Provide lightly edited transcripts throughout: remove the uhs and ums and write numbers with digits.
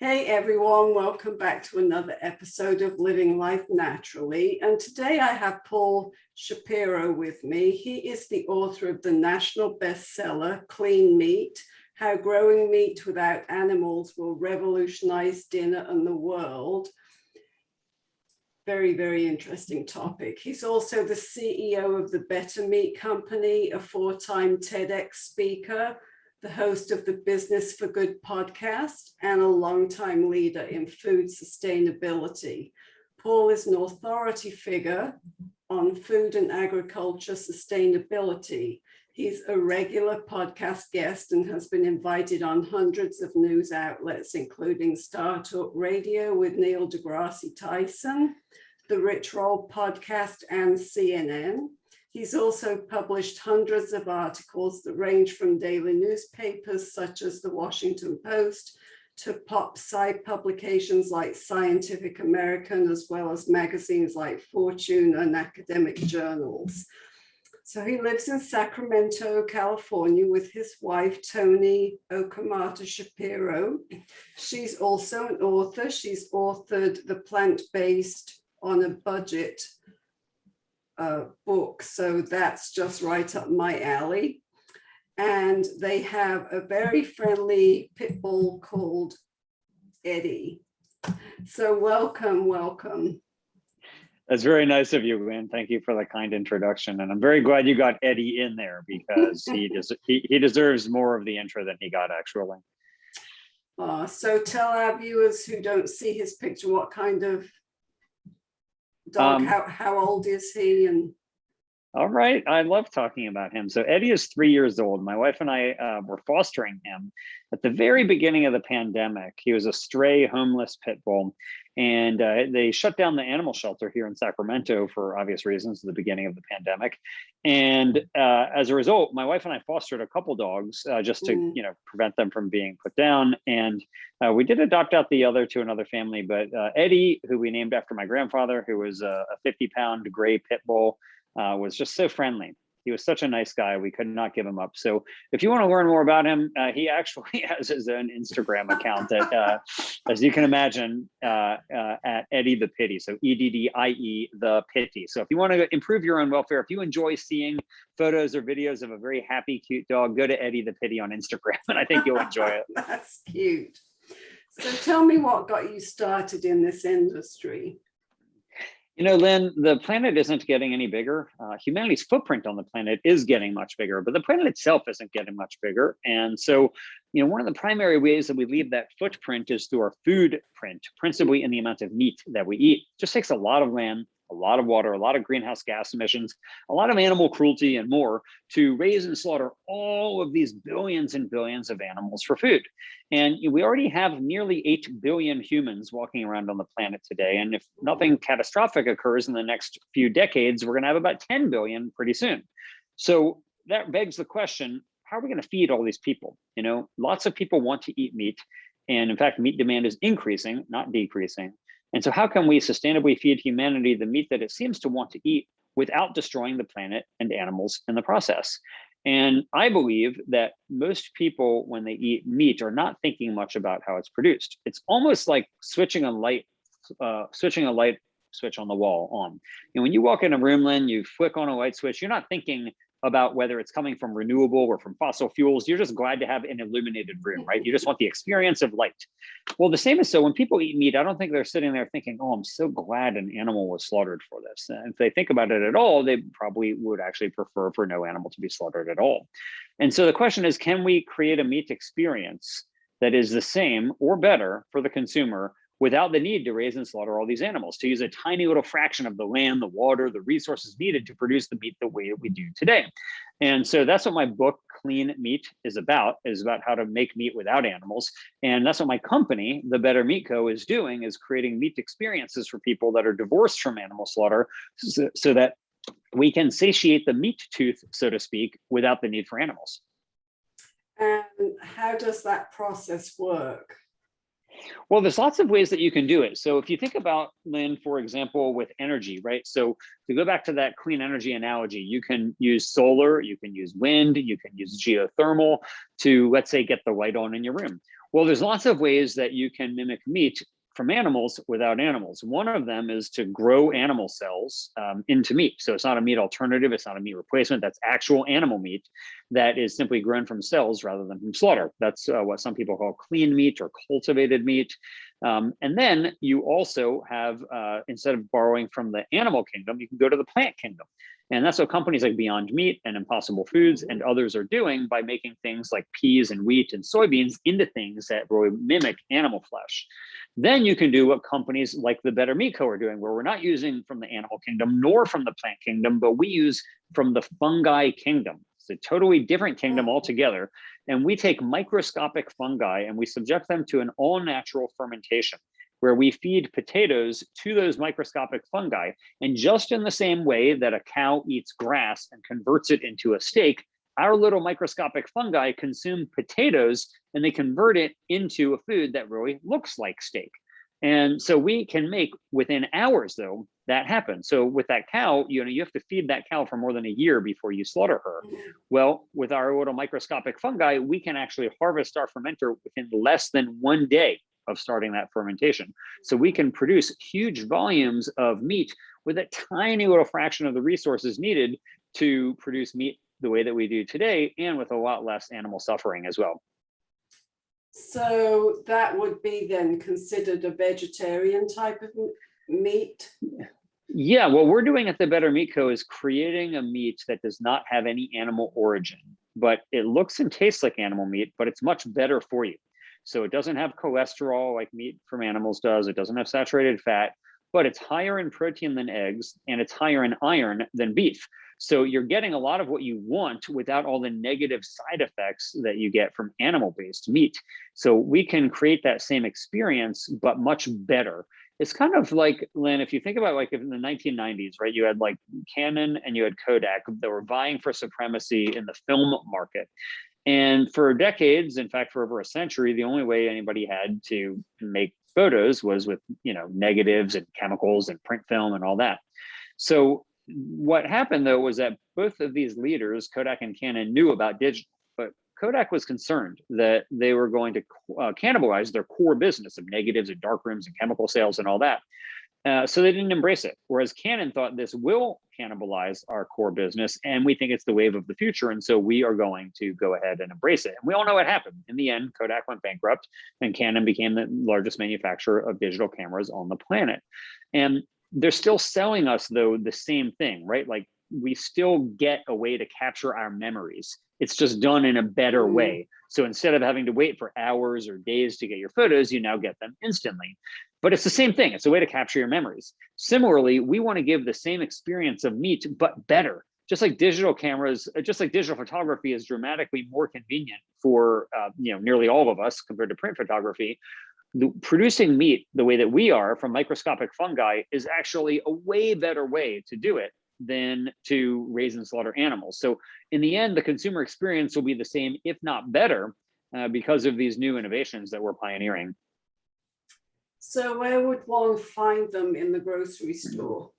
Hey everyone, welcome back to another episode of Living Life Naturally. And today I have Paul Shapiro with me. He is the author of the national bestseller, Clean Meat: How Growing Meat Without Animals Will Revolutionize Dinner and the World. Very, very interesting topic. He's also the CEO of the Better Meat Company, a four-time TEDx speaker, the host of the Business for Good podcast, and a longtime leader in food sustainability. Paul is an authority figure on food and agriculture sustainability. He's a regular podcast guest and has been invited on hundreds of news outlets, including StarTalk Radio with Neil deGrasse Tyson, the Rich Roll podcast, and CNN. He's also published hundreds of articles that range from daily newspapers such as the Washington Post to pop-sci publications like Scientific American, as well as magazines like Fortune and academic journals. So he lives in Sacramento, California with his wife, Toni Okamoto Shapiro. She's also an author. She's authored The Plant-Based on a Budget book, so that's just right up my alley. And they have a very friendly pit bull called Eddie. So welcome. That's very nice of you, Lynn. Thank you for the kind introduction, and I'm very glad you got Eddie in there because he deserves more of the intro than he got actually. So tell our viewers who don't see his picture what kind of dog, how old is he? And all right, I love talking about him. So Eddie is 3 years old. My wife and I were fostering him at the very beginning of the pandemic. He was a stray homeless pit bull, and they shut down the animal shelter here in Sacramento for obvious reasons at the beginning of the pandemic. And as a result, my wife and I fostered a couple dogs just to prevent them from being put down. And we did adopt out the other to another family, but Eddie, who we named after my grandfather, who was a 50-pound gray pit bull, was just so friendly. He was such a nice guy. We could not give him up. So if you want to learn more about him, he actually has his own Instagram account at, as you can imagine, at Eddie the Pity. So EDDIE the Pity. So if you want to improve your own welfare, if you enjoy seeing photos or videos of a very happy, cute dog, go to Eddie the Pity on Instagram, and I think you'll enjoy it. That's cute. So tell me what got you started in this industry. You know, Lynn, the planet isn't getting any bigger. Humanity's footprint on the planet is getting much bigger, but the planet itself isn't getting much bigger. And so, one of the primary ways that we leave that footprint is through our food print, principally in the amount of meat that we eat. It just takes a lot of land, a lot of water, a lot of greenhouse gas emissions, a lot of animal cruelty and more to raise and slaughter all of these billions and billions of animals for food. And we already have nearly 8 billion humans walking around on the planet today. And if nothing catastrophic occurs in the next few decades, we're going to have about 10 billion pretty soon. So that begs the question, how are we going to feed all these people? Lots of people want to eat meat. And in fact, meat demand is increasing, not decreasing. And so how can we sustainably feed humanity the meat that it seems to want to eat without destroying the planet and animals in the process? And I believe that most people, when they eat meat, are not thinking much about how it's produced. It's almost like switching a light switch on the wall on. When you walk in a room, Lynn, you flick on a light switch, you're not thinking about whether it's coming from renewable or from fossil fuels. You're just glad to have an illuminated room, right? You just want the experience of light. Well, the same is so when people eat meat, I don't think they're sitting there thinking, oh, I'm so glad an animal was slaughtered for this. And if they think about it at all, they probably would actually prefer for no animal to be slaughtered at all. And so the question is, can we create a meat experience that is the same or better for the consumer without the need to raise and slaughter all these animals, to use a tiny little fraction of the land, the water, the resources needed to produce the meat the way we do today? And so that's what my book, Clean Meat, is about how to make meat without animals. And that's what my company, The Better Meat Co., is doing, is creating meat experiences for people that are divorced from animal slaughter so that we can satiate the meat tooth, so to speak, without the need for animals. And how does that process work? Well, there's lots of ways that you can do it. So if you think about, Lynn, for example, with energy, right? So to go back to that clean energy analogy, you can use solar, you can use wind, you can use geothermal to, let's say, get the light on in your room. Well, there's lots of ways that you can mimic meat from animals without animals. One of them is to grow animal cells into meat. So it's not a meat alternative, it's not a meat replacement, that's actual animal meat that is simply grown from cells rather than from slaughter. That's what some people call clean meat or cultivated meat. And then you also have, instead of borrowing from the animal kingdom, you can go to the plant kingdom. And that's what companies like Beyond Meat and Impossible Foods and others are doing by making things like peas and wheat and soybeans into things that really mimic animal flesh. Then you can do what companies like the Better Meat Co. are doing, where we're not using from the animal kingdom nor from the plant kingdom, but we use from the fungi kingdom. It's a totally different kingdom altogether. And we take microscopic fungi and we subject them to an all-natural fermentation, where we feed potatoes to those microscopic fungi. And just in the same way that a cow eats grass and converts it into a steak, our little microscopic fungi consume potatoes and they convert it into a food that really looks like steak. And so we can make within hours, though, that happen. So with that cow, you have to feed that cow for more than a year before you slaughter her. Well, with our little microscopic fungi, we can actually harvest our fermenter within less than 1 day of starting that fermentation. So we can produce huge volumes of meat with a tiny little fraction of the resources needed to produce meat the way that we do today, and with a lot less animal suffering as well. So that would be then considered a vegetarian type of meat? Yeah, what we're doing at the Better Meat Co. is creating a meat that does not have any animal origin, but it looks and tastes like animal meat, but it's much better for you. So it doesn't have cholesterol like meat from animals does. It doesn't have saturated fat, but it's higher in protein than eggs, and it's higher in iron than beef. So you're getting a lot of what you want without all the negative side effects that you get from animal-based meat. So we can create that same experience, but much better. It's kind of like, Lynn, if you think about like in the 1990s, right, you had like Canon and you had Kodak that were vying for supremacy in the film market. And for decades, in fact, for over a century, the only way anybody had to make photos was with, negatives and chemicals and print film and all that. So what happened, though, was that both of these leaders, Kodak and Canon, knew about digital, but Kodak was concerned that they were going to cannibalize their core business of negatives and darkrooms and chemical sales and all that. So they didn't embrace it. Whereas Canon thought this will cannibalize our core business, and we think it's the wave of the future. And so we are going to go ahead and embrace it. And we all know what happened. In the end, Kodak went bankrupt and Canon became the largest manufacturer of digital cameras on the planet. And they're still selling us, though, the same thing, right? Like we still get a way to capture our memories. It's just done in a better way. So instead of having to wait for hours or days to get your photos, you now get them instantly. But it's the same thing. It's a way to capture your memories. Similarly, we want to give the same experience of meat, but better. Just like digital cameras, just like digital photography is dramatically more convenient for nearly all of us compared to print photography. Producing meat the way that we are from microscopic fungi is actually a way better way to do it than to raise and slaughter animals. So in the end, the consumer experience will be the same, if not better, because of these new innovations that we're pioneering. So where would one find them in the grocery store?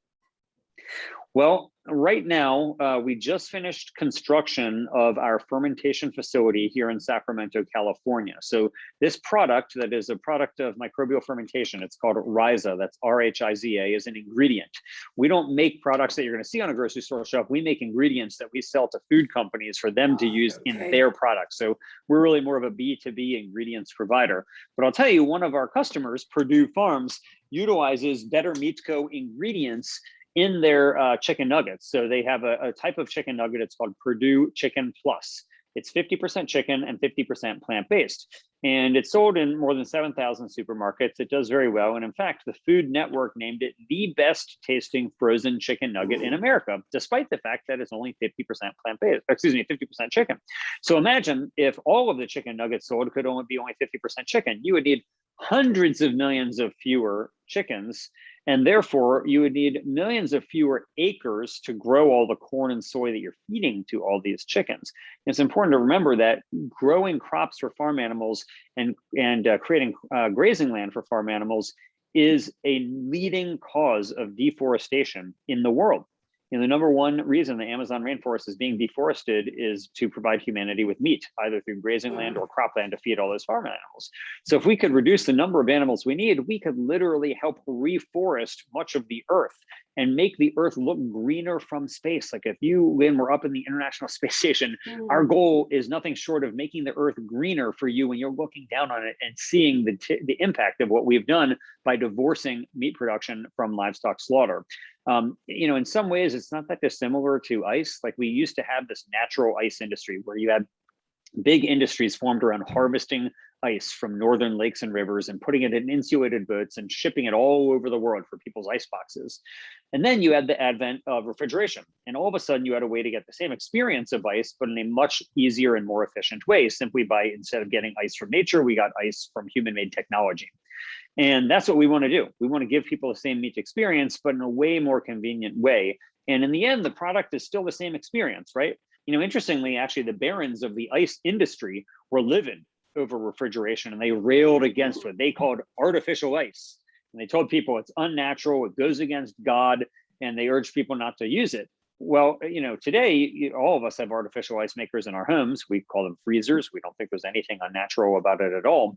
Well, right now, we just finished construction of our fermentation facility here in Sacramento, California. So this product that is a product of microbial fermentation, it's called RHIZA, that's R-H-I-Z-A, is an ingredient. We don't make products that you're going to see on a grocery store shelf. We make ingredients that we sell to food companies for them to use in their products. So we're really more of a B2B ingredients provider. But I'll tell you, one of our customers, Purdue Farms, utilizes Better Meat Co. ingredients in their chicken nuggets. So they have a type of chicken nugget, it's called Purdue Chicken Plus. It's 50% chicken and 50% plant-based. And it's sold in more than 7,000 supermarkets. It does very well. And in fact, the Food Network named it the best tasting frozen chicken nugget in America, despite the fact that it's only 50% plant-based, 50% chicken. So imagine if all of the chicken nuggets sold could only be 50% chicken. You would need hundreds of millions of fewer chickens. And therefore, you would need millions of fewer acres to grow all the corn and soy that you're feeding to all these chickens. And it's important to remember that growing crops for farm animals and creating grazing land for farm animals is a leading cause of deforestation in the world. The number one reason the Amazon rainforest is being deforested is to provide humanity with meat, either through grazing land or cropland to feed all those farm animals. So if we could reduce the number of animals we need, we could literally help reforest much of the earth and make the earth look greener from space. Like if you, Lynn, were up in the International Space Station, our goal is nothing short of making the earth greener for you when you're looking down on it and seeing the impact of what we've done by divorcing meat production from livestock slaughter. In some ways, it's not that dissimilar to ice. Like we used to have this natural ice industry where you had big industries formed around harvesting ice from northern lakes and rivers and putting it in insulated boats and shipping it all over the world for people's ice boxes. And then you had the advent of refrigeration. And all of a sudden you had a way to get the same experience of ice, but in a much easier and more efficient way, simply by, instead of getting ice from nature, we got ice from human-made technology. And that's what we want to do. We want to give people the same meat experience, but in a way more convenient way. And in the end, the product is still the same experience, right? Interestingly, actually, the barons of the ice industry were livid over refrigeration, and they railed against what they called artificial ice. And they told people it's unnatural, it goes against God, and they urged people not to use it. Well, today, all of us have artificial ice makers in our homes. We call them freezers. We don't think there's anything unnatural about it at all.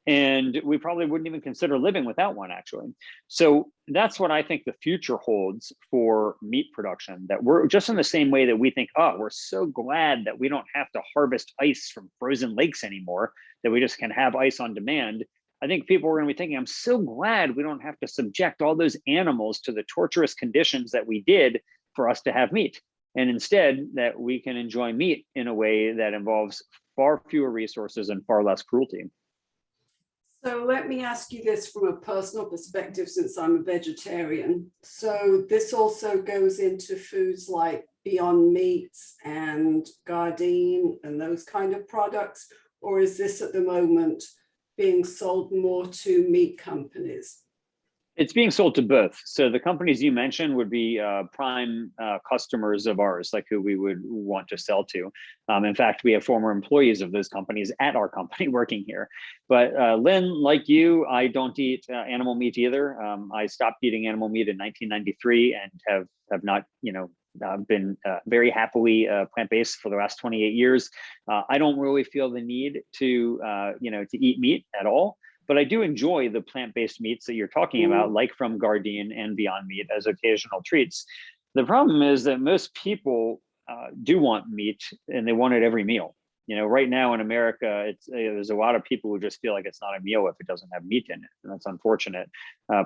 And we probably wouldn't even consider living without one, actually. So that's what I think the future holds for meat production, that we're just in the same way that we think, oh, we're so glad that we don't have to harvest ice from frozen lakes anymore, that we just can have ice on demand. I think people are going to be thinking, I'm so glad we don't have to subject all those animals to the torturous conditions that we did for us to have meat. And instead, that we can enjoy meat in a way that involves far fewer resources and far less cruelty. So let me ask you this from a personal perspective, since I'm a vegetarian. So this also goes into foods like Beyond Meats and Gardein and those kind of products, or is this at the moment being sold more to meat companies? It's being sold to both. So the companies you mentioned would be prime customers of ours, like who we would want to sell to. In fact, we have former employees of those companies at our company working here. But Lynn, like you, I don't eat animal meat either. I stopped eating animal meat in 1993 and have not, been very happily plant-based for the last 28 years. I don't really feel the need to eat meat at all. But I do enjoy the plant-based meats that you're talking about, like from Gardein and Beyond Meat, as occasional treats. The problem is that most people do want meat, and they want it every meal. Right now in America, there's a lot of people who just feel like it's not a meal if it doesn't have meat in it, and that's unfortunate.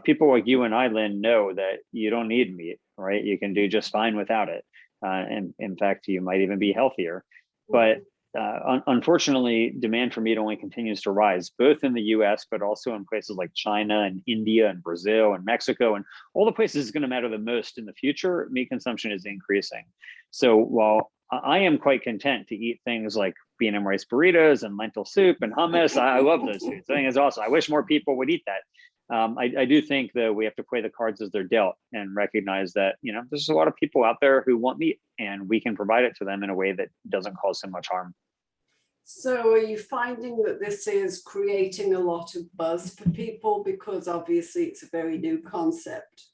People like you and I, Lynn, know that you don't need meat, right? You can do just fine without it. And in fact, you might even be healthier. But unfortunately, demand for meat only continues to rise, both in the US, but also in places like China and India and Brazil and Mexico and all the places it's going to matter the most in the future. Meat consumption is increasing. So while I am quite content to eat things like bean and rice burritos and lentil soup and hummus, I love those foods. I think it's awesome. I wish more people would eat that. I do think that we have to play the cards as they're dealt and recognize that, there's a lot of people out there who want meat, and we can provide it to them in a way that doesn't cause so much harm. So are you finding that this is creating a lot of buzz for people, because obviously it's a very new concept?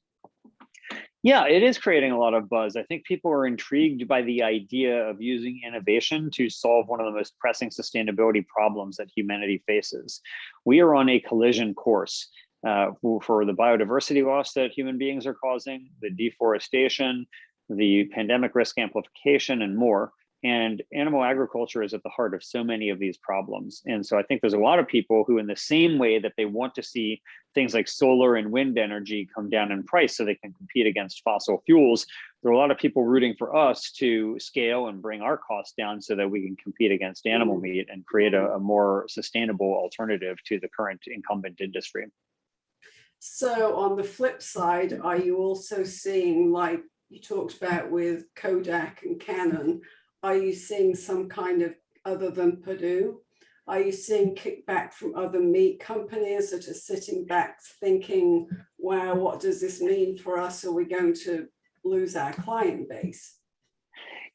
Yeah, it is creating a lot of buzz. I think people are intrigued by the idea of using innovation to solve one of the most pressing sustainability problems that humanity faces. We are on a collision course for the biodiversity loss that human beings are causing, the deforestation, the pandemic risk amplification, and more. And animal agriculture is at the heart of so many of these problems. And so I think there's a lot of people who, in the same way that they want to see things like solar and wind energy come down in price so they can compete against fossil fuels, there are a lot of people rooting for us to scale and bring our costs down so that we can compete against animal meat and create a more sustainable alternative to the current incumbent industry. So on the flip side, are you also seeing, like you talked about with Kodak and Canon, are you seeing some kind of, other than Purdue, Are you seeing kickback from other meat companies that are sitting back thinking, wow, what does this mean for us? Are we going to lose our client base?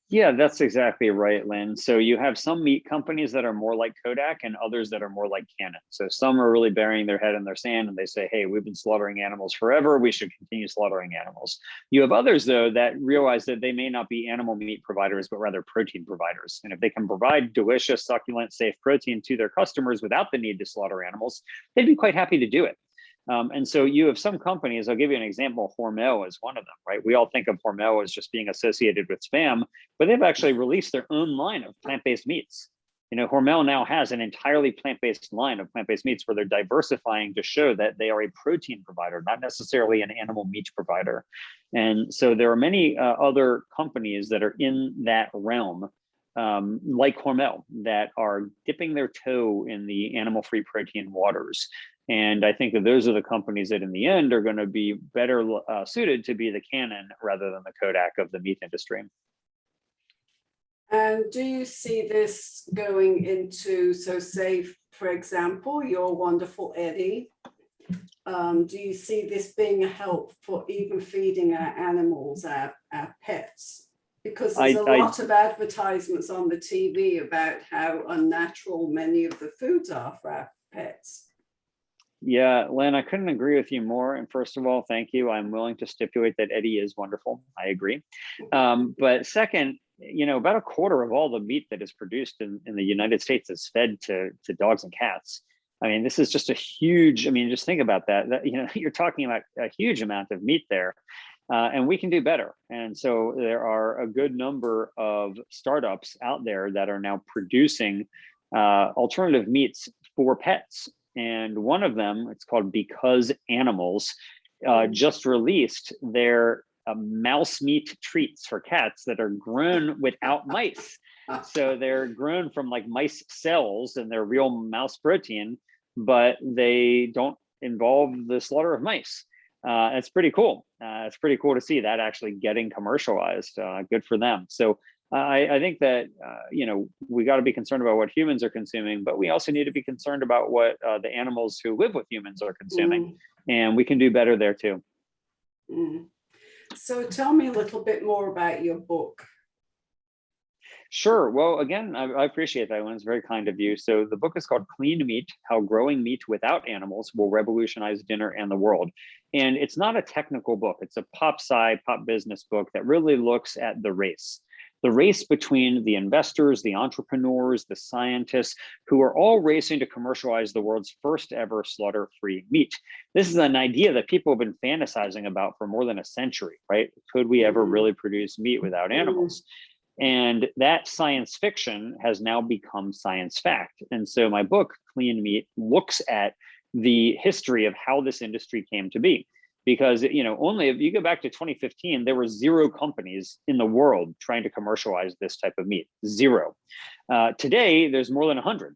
Yeah, that's exactly right, Lynn. So you have some meat companies that are more like Kodak and others that are more like Canon. So some are really burying their head in their sand and they say, hey, we've been slaughtering animals forever. We should continue slaughtering animals. You have others, though, that realize that they may not be animal meat providers, but rather protein providers. And if they can provide delicious, succulent, safe protein to their customers without the need to slaughter animals, they'd be quite happy to do it. And so you have some companies, I'll give you an example, Hormel is one of them, right? We all think of Hormel as just being associated with spam, but they've actually released their own line of plant-based meats. You know, Hormel now has an entirely plant-based line of plant-based meats where they're diversifying to show that they are a protein provider, not necessarily an animal meat provider. And so there are many other companies that are in that realm, like Hormel, that are dipping their toe in the animal-free protein waters. And I think that those are the companies that in the end are going to be better suited to be the Canon rather than the Kodak of the meat industry. And do you see this going into, so say, for example, your wonderful Eddie, do you see this being a help for even feeding our animals, our pets? Because there's a lot of advertisements on the TV about how unnatural many of the foods are for our pets. Yeah, Len, I couldn't agree with you more. And first of all, thank you. I'm willing to stipulate that Eddie is wonderful. I agree. But second, you know, about a quarter of all the meat that is produced in the United States is fed to dogs and cats. I mean, this is just a huge, I mean, just think about that, you know, you're talking about a huge amount of meat there. And we can do better. And so there are a good number of startups out there that are now producing alternative meats for pets. And one of them, it's called Because Animals, just released their mouse meat treats for cats that are grown without mice. So they're grown from like mice cells and they're real mouse protein, but they don't involve the slaughter of mice. It's pretty cool. It's pretty cool to see that actually getting commercialized. Good for them. So I think that, you know, we got to be concerned about what humans are consuming, but we also need to be concerned about what the animals who live with humans are consuming. And we can do better there too. So tell me a little bit more about your book. Sure. Well, again, I appreciate that one. It's very kind of you. So the book is called Clean Meat: How Growing Meat Without Animals Will Revolutionize Dinner and the World. And it's not a technical book. It's a pop-sci, pop business book that really looks at the race between the investors, the entrepreneurs, the scientists, who are all racing to commercialize the world's first ever slaughter-free meat. This is an idea that people have been fantasizing about for more than a century, right? Could we ever really produce meat without animals? And that science fiction has now become science fact. And so my book, Clean Meat, looks at the history of how this industry came to be. Because, you know, only if you go back to 2015, there were 0 companies in the world trying to commercialize this type of meat, 0. Today, there's more than 100.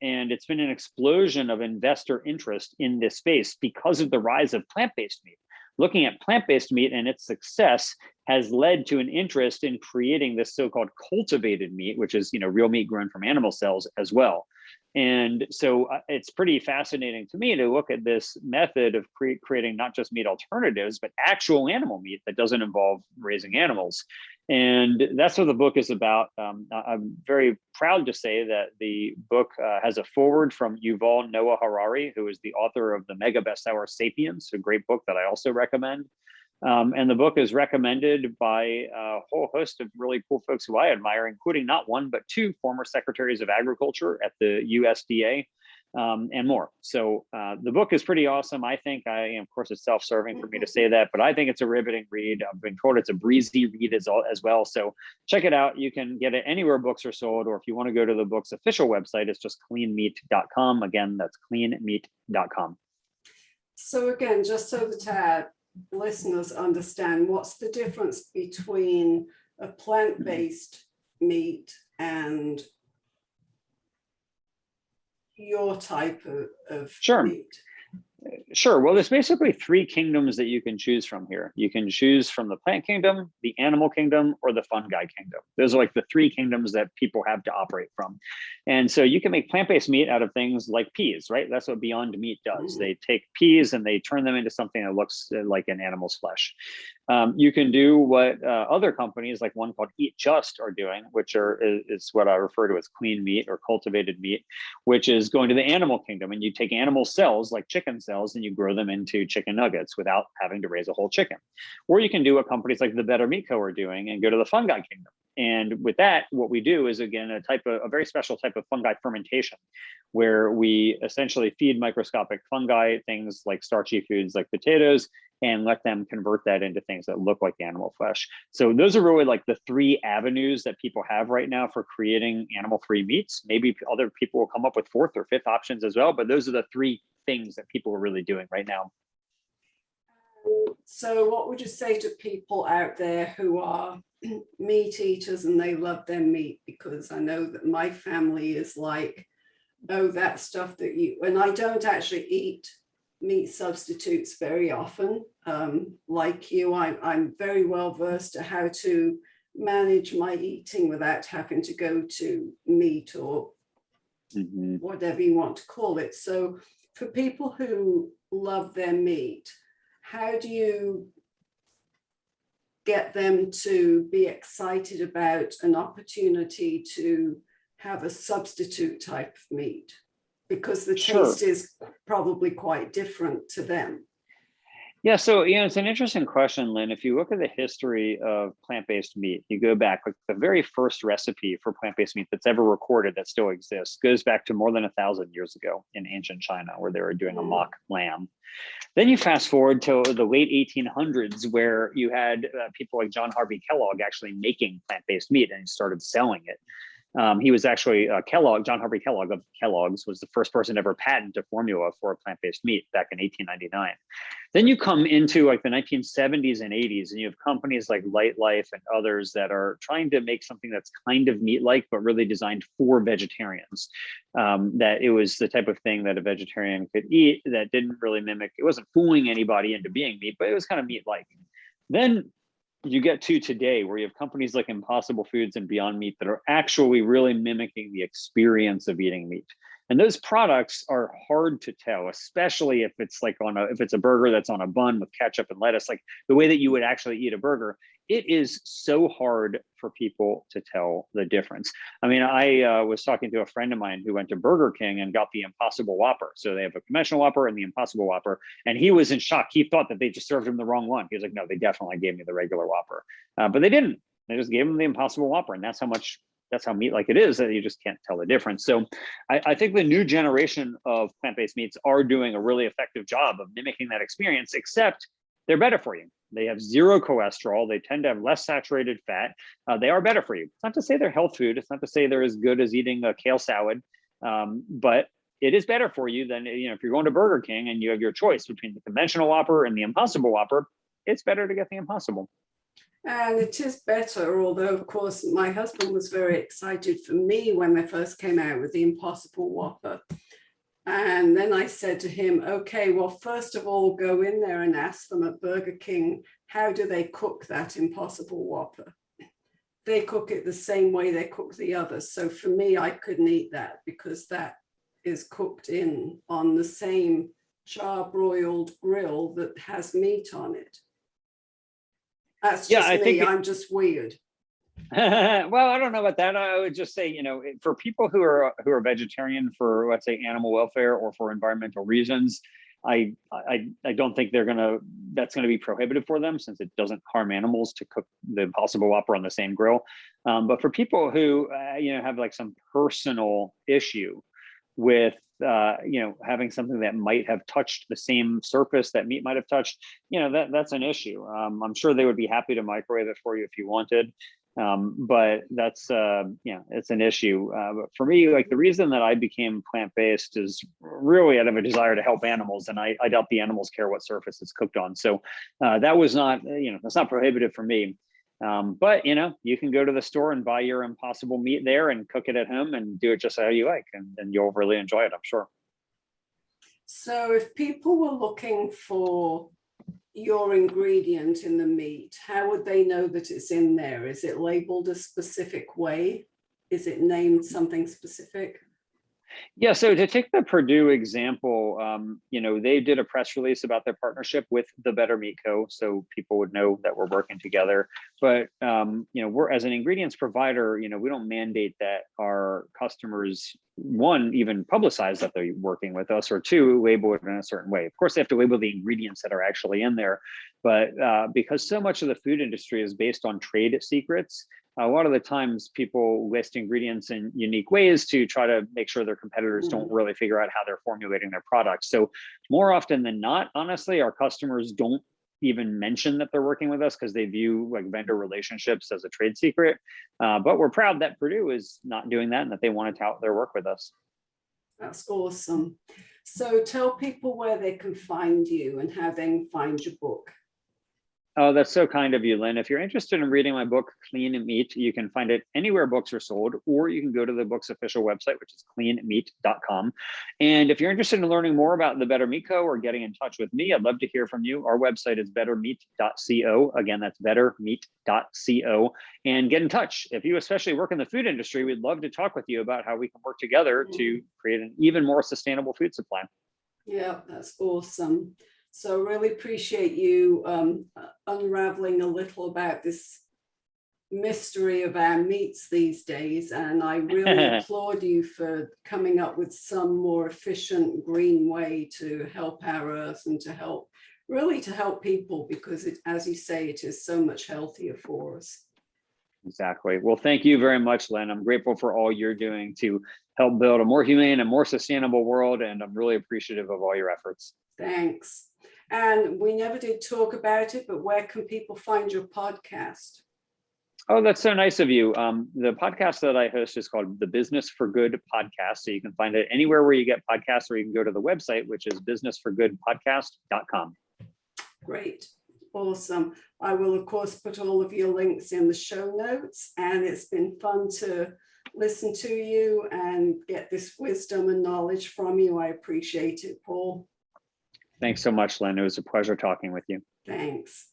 And it's been an explosion of investor interest in this space because of the rise of plant-based meat. Looking at plant-based meat and its success has led to an interest in creating this so-called cultivated meat, which is, you know, real meat grown from animal cells as well. And so it's pretty fascinating to me to look at this method of creating not just meat alternatives, but actual animal meat that doesn't involve raising animals. And that's what the book is about. I'm very proud to say that the book has a foreword from Yuval Noah Harari, who is the author of the mega bestseller Sapiens, a great book that I also recommend. And the book is recommended by a whole host of really cool folks who I admire, including not one, but 2 former secretaries of agriculture at the USDA and more. So the book is pretty awesome. I think of course, it's self-serving for me to say that, but I think it's a riveting read. I've been told it's a breezy read as well. So check it out. You can get it anywhere books are sold, or if you want to go to the book's official website, it's just cleanmeat.com. Again, that's cleanmeat.com. So again, just so that listeners understand, what's the difference between a plant-based meat and your type of Sure. meat? Sure. Well, there's basically three kingdoms that you can choose from here. You can choose from the plant kingdom, the animal kingdom, or the fungi kingdom. Those are like the three kingdoms that people have to operate from. And so you can make plant-based meat out of things like peas, right? That's what Beyond Meat does. They take peas and they turn them into something that looks like an animal's flesh. You can do what other companies, like one called Eat Just, are doing, which is what I refer to as clean meat or cultivated meat, which is going to the animal kingdom. And you take animal cells like chicken cells and you grow them into chicken nuggets without having to raise a whole chicken. Or you can do what companies like the Better Meat Co. are doing and go to the fungi kingdom. And with that, what we do is, again, a very special type of fungi fermentation, where we essentially feed microscopic fungi things like starchy foods like potatoes and let them convert that into things that look like animal flesh. So those are really like the three avenues that people have right now for creating animal-free meats. Maybe other people will come up with fourth or fifth options as well, but those are the three things that people are really doing right now. So what would you say to people out there who are meat eaters and they love their meat? Because I know that my family is like, oh, that stuff that you, and I don't actually eat meat substitutes very often. Like you, I'm very well versed to how to manage my eating without having to go to meat or whatever you want to call it. So for people who love their meat, how do you get them to be excited about an opportunity to have a substitute type of meat? Because the taste is probably quite different to them. Yeah, so it's an interesting question, Lynn. If you look at the history of plant-based meat, you go back, like the very first recipe for plant-based meat that's ever recorded that still exists goes back to more than 1,000 years ago in ancient China, where they were doing a mock lamb. Then you fast forward to the late 1800s, where you had people like John Harvey Kellogg actually making plant-based meat and started selling it. He was actually John Harvey Kellogg of Kellogg's was the first person to ever patent a formula for a plant-based meat back in 1899. Then you come into like the 1970s and 80s, and you have companies like Light Life and others that are trying to make something that's kind of meat-like, but really designed for vegetarians. That it was the type of thing that a vegetarian could eat that didn't really mimic, it wasn't fooling anybody into being meat, but it was kind of meat-like. Then you get to today, where you have companies like Impossible Foods and Beyond Meat that are actually really mimicking the experience of eating meat. And those products are hard to tell, especially if it's like if it's a burger that's on a bun with ketchup and lettuce, like the way that you would actually eat a burger. It is so hard for people to tell the difference. I mean, I was talking to a friend of mine who went to Burger King and got the Impossible Whopper. So they have a conventional Whopper and the Impossible Whopper. And he was in shock. He thought that they just served him the wrong one. He was like, no, they definitely gave me the regular Whopper. But they didn't. They just gave him the Impossible Whopper. And that's how meat like it is, that you just can't tell the difference. So I think the new generation of plant-based meats are doing a really effective job of mimicking that experience, except they're better for you. They have zero cholesterol. They tend to have less saturated fat. They are better for you. It's not to say they're health food. It's not to say they're as good as eating a kale salad, but it is better for you than, if you're going to Burger King and you have your choice between the conventional Whopper and the Impossible Whopper, it's better to get the Impossible. And it is better, although, of course, my husband was very excited for me when they first came out with the Impossible Whopper. And then I said to him, okay, well, first of all, go in there and ask them at Burger King, how do they cook that Impossible Whopper? They cook it the same way they cook the others. So for me, I couldn't eat that because that is cooked on the same charbroiled grill that has meat on it. That's just me. I'm just weird. Well, I don't know about that. I would just say, for people who are vegetarian for, let's say, animal welfare or for environmental reasons, I don't think that's gonna be prohibitive for them, since it doesn't harm animals to cook the Impossible Whopper on the same grill. But for people who have like some personal issue with having something that might have touched the same surface that meat might have touched, that's an issue. I'm sure they would be happy to microwave it for you if you wanted. But that's it's an issue. But for me, like the reason that I became plant-based is really out of a desire to help animals, and I doubt the animals care what surface it's cooked on. So that was not, that's not prohibitive for me. But you can go to the store and buy your Impossible meat there and cook it at home and do it just how you like, and you'll really enjoy it, I'm sure. So if people were looking for your ingredient in the meat, how would they know that it's in there? Is it labeled a specific way? Is it named something specific? Yeah, so to take the Purdue example, they did a press release about their partnership with the Better Meat Co. So people would know that we're working together. But we're, as an ingredients provider, we don't mandate that our customers, one, even publicize that they're working with us, or two, label it in a certain way. Of course, they have to label the ingredients that are actually in there. But because so much of the food industry is based on trade secrets, a lot of the times people list ingredients in unique ways to try to make sure their competitors don't really figure out how they're formulating their products. So more often than not, honestly, our customers don't even mention that they're working with us because they view like vendor relationships as a trade secret. But we're proud that Purdue is not doing that and that they want to tout their work with us. That's awesome. So tell people where they can find you and how they can find your book. Oh, that's so kind of you, Lynn. If you're interested in reading my book, Clean Meat, you can find it anywhere books are sold, or you can go to the book's official website, which is cleanmeat.com. And if you're interested in learning more about the Better Meat Co. or getting in touch with me, I'd love to hear from you. Our website is bettermeat.co. Again, that's bettermeat.co. And get in touch. If you especially work in the food industry, we'd love to talk with you about how we can work together to create an even more sustainable food supply. Yeah, that's awesome. So really appreciate you unraveling a little about this mystery of our meats these days. And I really applaud you for coming up with some more efficient green way to help our earth and to help people, because it, as you say, it is so much healthier for us. Exactly. Well, thank you very much, Lynn. I'm grateful for all you're doing to help build a more humane and more sustainable world. And I'm really appreciative of all your efforts. Thanks. And we never did talk about it, but where can people find your podcast? Oh, that's so nice of you. The podcast that I host is called the Business for Good Podcast. So you can find it anywhere where you get podcasts, or you can go to the website, which is businessforgoodpodcast.com. Great. Awesome. I will, of course, put all of your links in the show notes. And it's been fun to listen to you and get this wisdom and knowledge from you. I appreciate it, Paul. Thanks so much, Lynn. It was a pleasure talking with you. Thanks.